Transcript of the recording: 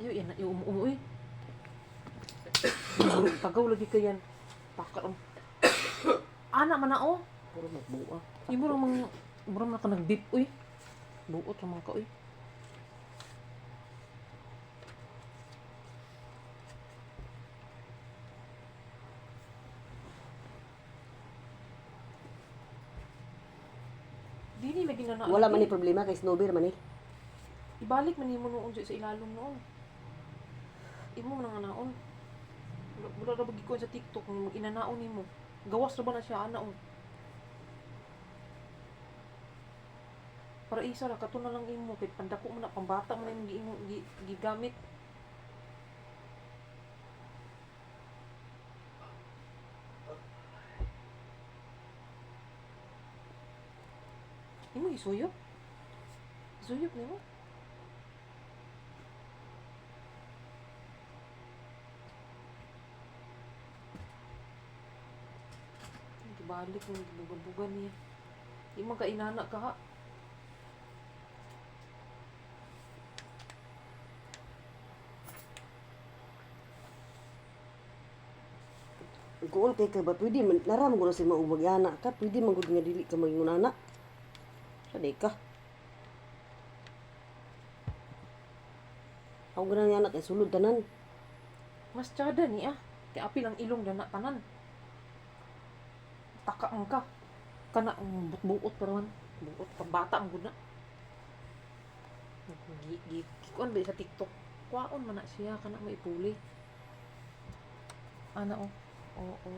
Ayo yan, yung umuwi. Tagaw lagi ka yan. Pakar. Anak man na oh. Puro magbuo. Mura man ka nag-beep uy. Buot naman ka uy. Dini lagi na Wala man ni problema kay snowbeer man eh. Ibalik man mo noon sa ilalom noon. Imo man nga naon. Wala ra bagi ko sa TikTok ng inanaon nimo. Gawas ra ba na siya ana oh. Para isa ra kato na lang imo kay pandako man na pambata man imong giingon gigamit. Imo isuyop? Isuyop nimo? Balik ng buga-buga niya. Di man ka inana ka ha. Kung kay ka ba pwede man naram ko na si mag-ana ka, pwede man gud nga dili ka mangunana. Saday ka. Ako ganang yana kay sulod tanan. Mas tsada ni ah. Kaya apil ang ilong dana tanan. Takaang ka. Kana ang buot pa naman. Buot pambata ang guna. Kikuan ba sa TikTok? Kwaon man na siya kana mo ipuli. Ana oh. Oo,